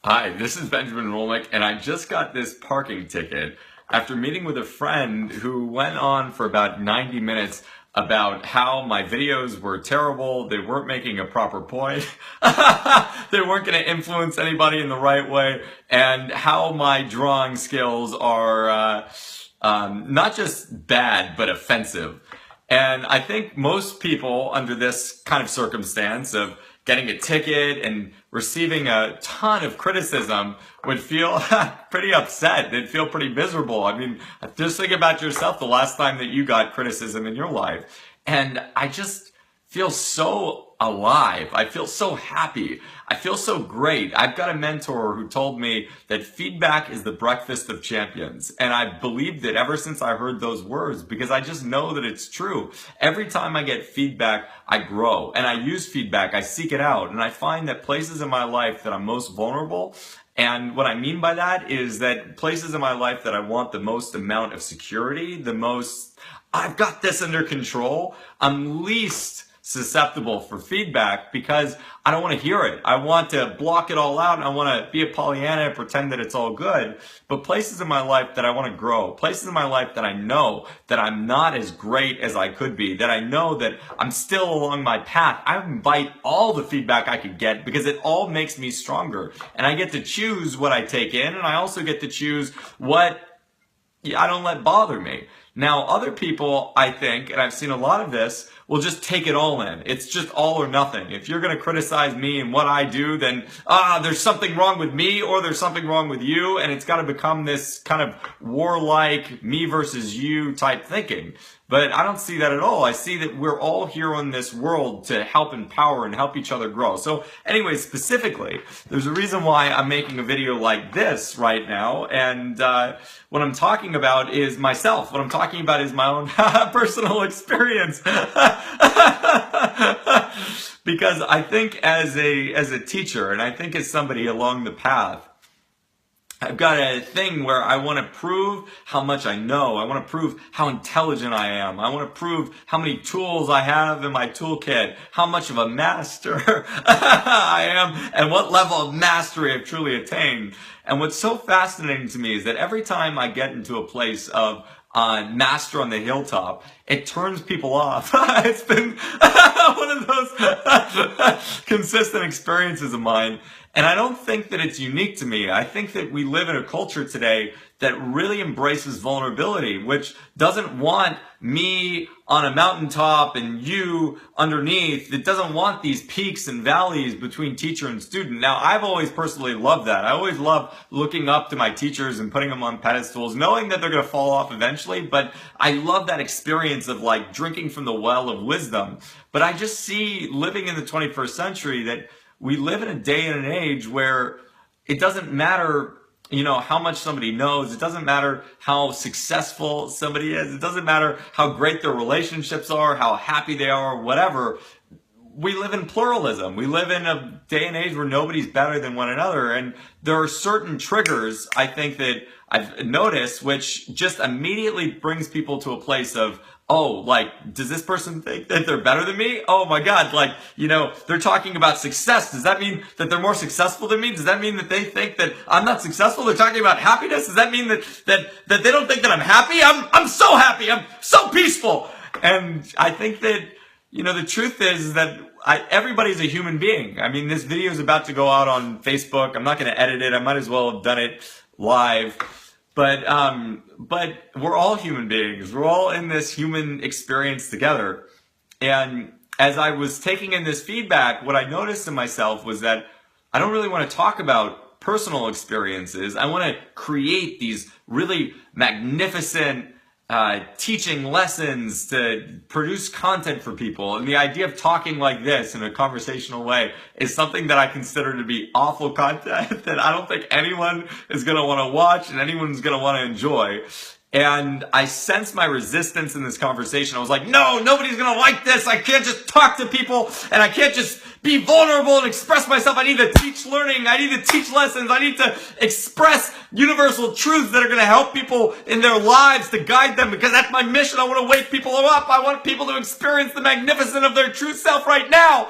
Hi, this is Benjamin Rolnick, and I just got this parking ticket after meeting with a friend who went on for about 90 minutes about how my videos were terrible, they weren't making a proper point, they weren't going to influence anybody in the right way, and how my drawing skills are not just bad, but offensive. And I think most people under this kind of circumstance of getting a ticket and receiving a ton of criticism would feel pretty upset. They'd feel pretty miserable. I mean, just think about yourself the last time that you got criticism in your life. And I just feel so alive. I feel so happy. I feel so great. I've got a mentor who told me that feedback is the breakfast of champions. And I believed it ever since I heard those words because I just know that it's true. Every time I get feedback, I grow. And I use feedback. I seek it out. And I find that places in my life that I'm most vulnerable, and what I mean by that is that places in my life that I want the most amount of security, the most, I've got this under control, I'm least susceptible for feedback because I don't want to hear it. I want to block it all out and I want to be a Pollyanna and pretend that it's all good. But places in my life that I want to grow, places in my life that I know that I'm not as great as I could be, that I know that I'm still along my path, I invite all the feedback I could get because it all makes me stronger. And I get to choose what I take in, and I also get to choose what I don't let bother me. Now, other people, I think, and I've seen a lot of this, will just take it all in. It's just all or nothing. If you're going to criticize me and what I do, then, there's something wrong with me or there's something wrong with you, and it's got to become this kind of warlike me versus you type thinking. But I don't see that at all. I see that we're all here on this world to help empower and help each other grow. So anyway, specifically, there's a reason why I'm making a video like this right now. And what I'm talking about is myself. What I'm talking about is my own personal experience. Because I think as a teacher, and I think as somebody along the path, I've got a thing where I want to prove how much I know. I want to prove how intelligent I am. I want to prove how many tools I have in my toolkit, how much of a master I am, and what level of mastery I've truly attained. And what's so fascinating to me is that every time I get into a place of master on the hilltop, it turns people off. It's been one of those consistent experiences of mine. And I don't think that it's unique to me. I think that we live in a culture today that really embraces vulnerability, which doesn't want me on a mountaintop and you underneath. It doesn't want these peaks and valleys between teacher and student. Now, I've always personally loved that. I always love looking up to my teachers and putting them on pedestals, knowing that they're going to fall off eventually. But I love that experience of like drinking from the well of wisdom. But I just see living in the 21st century that we live in a day and an age where it doesn't matter, how much somebody knows. It doesn't matter how successful somebody is. It doesn't matter how great their relationships are, how happy they are, whatever. We live in pluralism. We live in a day and age where nobody's better than one another. And there are certain triggers, I think, that I've noticed, which just immediately brings people to a place of, does this person think that they're better than me? Oh my God, they're talking about success. Does that mean that they're more successful than me? Does that mean that they think that I'm not successful? They're talking about happiness. Does that mean that they don't think that I'm happy? I'm so happy. I'm so peaceful. And I think that, the truth is that everybody's a human being. I mean, this video is about to go out on Facebook. I'm not going to edit it. I might as well have done it live. But we're all human beings. We're all in this human experience together. And as I was taking in this feedback, what I noticed in myself was that I don't really want to talk about personal experiences. I want to create these really magnificent teaching lessons to produce content for people. And the idea of talking like this in a conversational way is something that I consider to be awful content that I don't think anyone is going to want to watch and anyone's going to want to enjoy. And I sensed my resistance in this conversation. I was like, no, nobody's going to like this. I can't just talk to people and I can't just be vulnerable and express myself. I need to teach learning. I need to teach lessons. I need to express universal truths that are going to help people in their lives, to guide them, because that's my mission. I want to wake people up. I want people to experience the magnificence of their true self right now.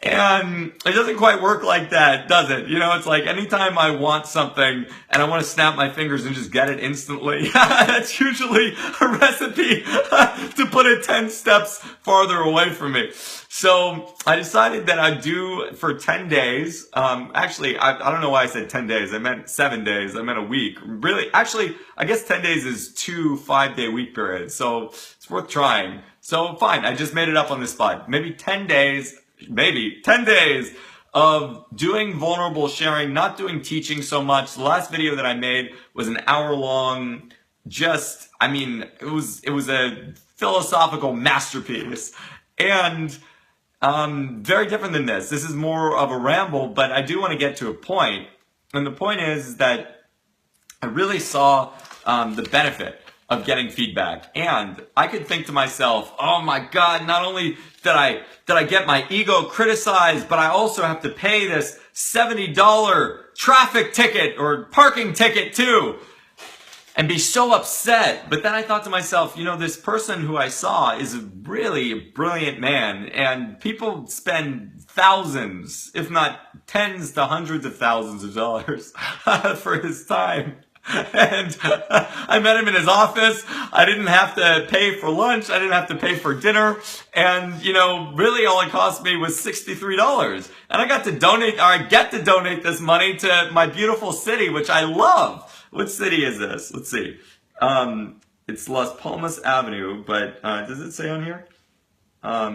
And it doesn't quite work like that, does it? You know, it's like anytime I want something and I want to snap my fingers and just get it instantly, that's usually a recipe to put it 10 steps farther away from me. So I decided that I'd do for 10 days. Actually, I don't know why I said 10 days. I meant 7 days. I meant a week. Really, actually, I guess 10 days is 2 5-day week periods. So it's worth trying. So fine, I just made it up on the spot. Maybe 10 days of doing vulnerable sharing, not doing teaching so much. The last video that I made was an hour long. It was a philosophical masterpiece. And very different than this. This is more of a ramble, but I do want to get to a point. And the point is that I really saw the benefit of getting feedback. And I could think to myself, oh my God, not only did I get my ego criticized, but I also have to pay this $70 traffic ticket or parking ticket too, and be so upset. But then I thought to myself, you know, this person who I saw is a really brilliant man, and people spend thousands, if not tens to hundreds of thousands of dollars for his time. And I met him in his office. I didn't have to pay for lunch. I didn't have to pay for dinner. And, you know, really all it cost me was $63. And I get to donate this money to my beautiful city, which I love. What city is this? Let's see. It's Las Palmas Avenue, but does it say on here?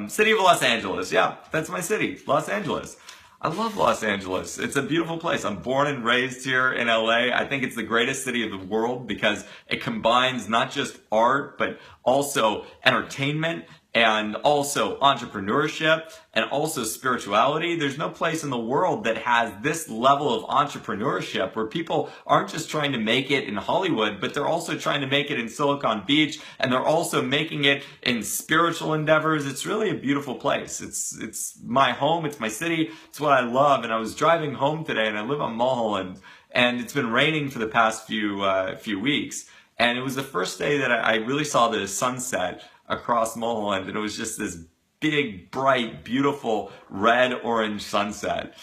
City of Los Angeles. Yeah, that's my city, Los Angeles. I love Los Angeles. It's a beautiful place. I'm born and raised here in LA. I think it's the greatest city of the world because it combines not just art, but also entertainment and also entrepreneurship and also spirituality. There's no place in the world that has this level of entrepreneurship where people aren't just trying to make it in Hollywood, but they're also trying to make it in Silicon Beach, and they're also making it in spiritual endeavors. It's really a beautiful place. It's my home. It's my city. It's what I love. And I was driving home today, and I live on Mulholland, and it's been raining for the past few weeks. And it was the first day that I really saw the sunset across Mulholland, and it was just this big, bright, beautiful red-orange sunset.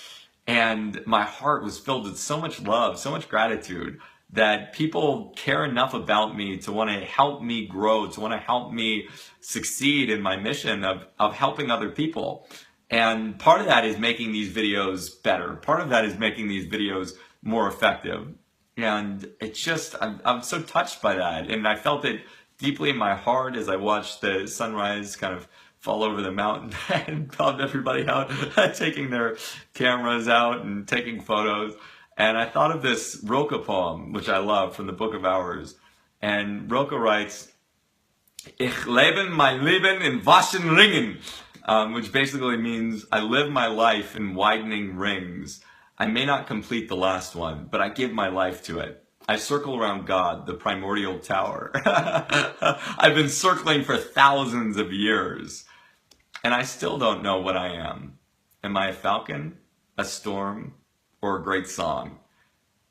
And my heart was filled with so much love, so much gratitude that people care enough about me to want to help me grow, to want to help me succeed in my mission of helping other people. And part of that is making these videos better. Part of that is making these videos more effective. And it's just, I'm so touched by that. And I felt it deeply in my heart as I watched the sunrise kind of fall over the mountain and called everybody out, taking their cameras out and taking photos. And I thought of this Rilke poem, which I love, from the Book of Hours. And Rilke writes, Ich lebe mein Leben in waschen Ringen, which basically means I live my life in widening rings. I may not complete the last one, but I give my life to it. I circle around God, the primordial tower. I've been circling for thousands of years, and I still don't know what I am. Am I a falcon, a storm, or a great song?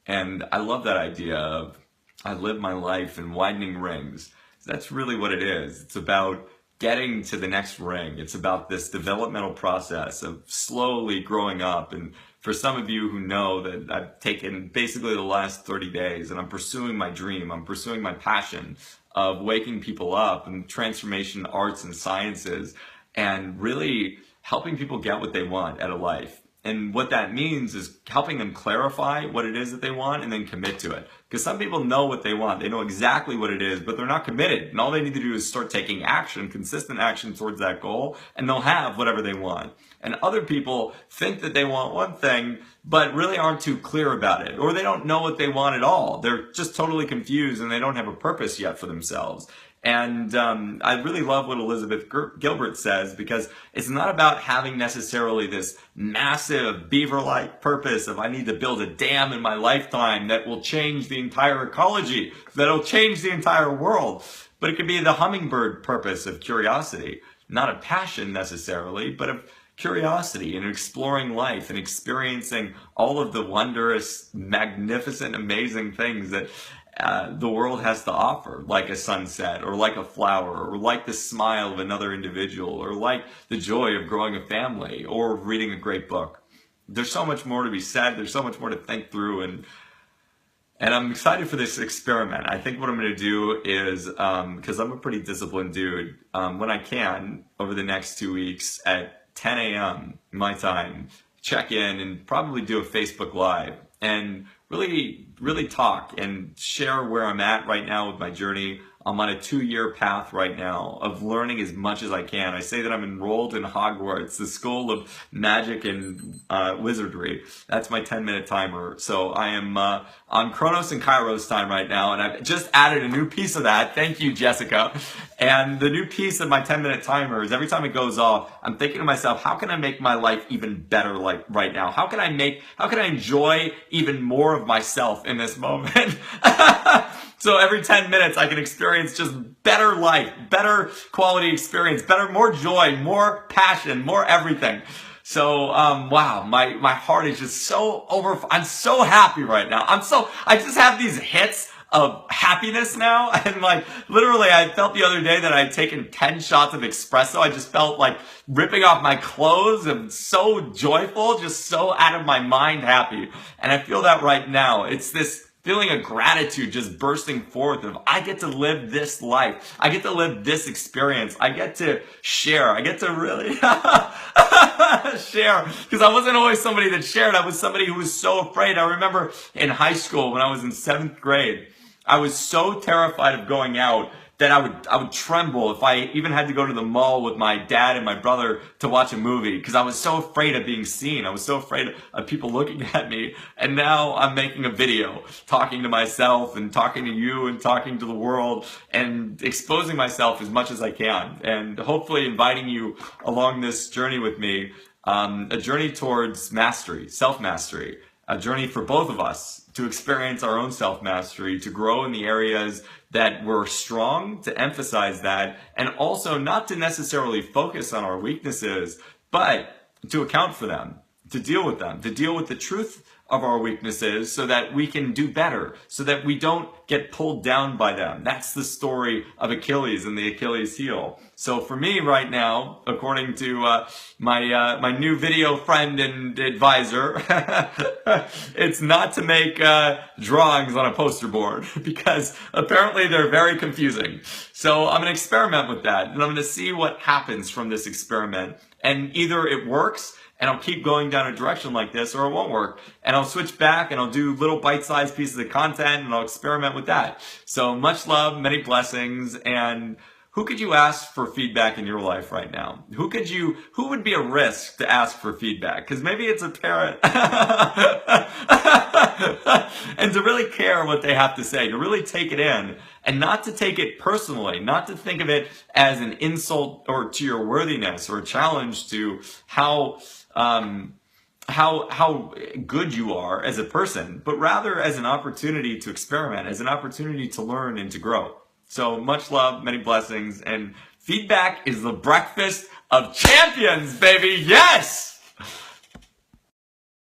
And I love that idea of I live my life in widening rings. That's really what it is. It's about getting to the next ring. It's about this developmental process of slowly growing up. And for some of you who know that I've taken basically the last 30 days and I'm pursuing my dream, I'm pursuing my passion of waking people up and transformation arts and sciences and really helping people get what they want out of life. And what that means is helping them clarify what it is that they want and then commit to it. Because some people know what they want. They know exactly what it is, but they're not committed. And all they need to do is start taking action, consistent action towards that goal, and they'll have whatever they want. And other people think that they want one thing, but really aren't too clear about it. Or they don't know what they want at all. They're just totally confused and they don't have a purpose yet for themselves. And I really love what Elizabeth Gilbert says, because it's not about having necessarily this massive beaver-like purpose of I need to build a dam in my lifetime that will change the entire ecology, that'll change the entire world. But it could be the hummingbird purpose of curiosity, not a passion necessarily, but of curiosity and exploring life and experiencing all of the wondrous, magnificent, amazing things that the world has to offer, like a sunset, or like a flower, or like the smile of another individual, or like the joy of growing a family, or reading a great book. There's so much more to be said. There's so much more to think through, and I'm excited for this experiment. I think what I'm going to do is, because I'm a pretty disciplined dude, when I can, over the next 2 weeks at 10 a.m. my time, check in and probably do a Facebook Live and really talk and share where I'm at right now with my journey. I'm on a 2-year path right now of learning as much as I can. I say that I'm enrolled in Hogwarts, the school of magic and wizardry. That's my 10-minute timer. So I am on Chronos and Kairos time right now, and I've just added a new piece of that. Thank you, Jessica. And the new piece of my 10-minute timer is every time it goes off, I'm thinking to myself, how can I make my life even better like right now? How can I enjoy even more of myself in this moment? So every 10 minutes I can experience just better life, better quality experience, more joy, more passion, more everything. So, wow, my heart is just so I'm so happy right now. I just have these hits of happiness now. And like, literally, I felt the other day that I'd taken 10 shots of espresso. I just felt like ripping off my clothes and so joyful, just so out of my mind happy. And I feel that right now. It's this feeling of gratitude just bursting forth of, I get to live this life. I get to live this experience. I get to share. I get to really share. Because I wasn't always somebody that shared. I was somebody who was so afraid. I remember in high school when I was in 7th grade, I was so terrified of going out that I would tremble if I even had to go to the mall with my dad and my brother to watch a movie, because I was so afraid of being seen. I was so afraid of people looking at me. And now I'm making a video, talking to myself and talking to you and talking to the world and exposing myself as much as I can, and hopefully inviting you along this journey with me, a journey towards mastery, self-mastery, a journey for both of us to experience our own self-mastery, to grow in the areas that we're strong, to emphasize that, and also not to necessarily focus on our weaknesses, but to account for them, to deal with them, to deal with the truth of our weaknesses so that we can do better, so that we don't get pulled down by them. That's the story of Achilles and the Achilles heel. So for me right now, according to my new video friend and advisor, it's not to make drawings on a poster board, because apparently they're very confusing. So I'm going to experiment with that, and I'm going to see what happens from this experiment. And either it works, and I'll keep going down a direction like this, or it won't work. And I'll switch back and I'll do little bite-sized pieces of content, and I'll experiment with that. So much love, many blessings. And who could you ask for feedback in your life right now? Who would be a risk to ask for feedback? Because maybe it's a parent. And to really care what they have to say, to really take it in, and not to take it personally, not to think of it as an insult or to your worthiness or a challenge to how good you are as a person, but rather as an opportunity to experiment, as an opportunity to learn and to grow. So much love, many blessings, and feedback is the breakfast of champions, baby. Yes!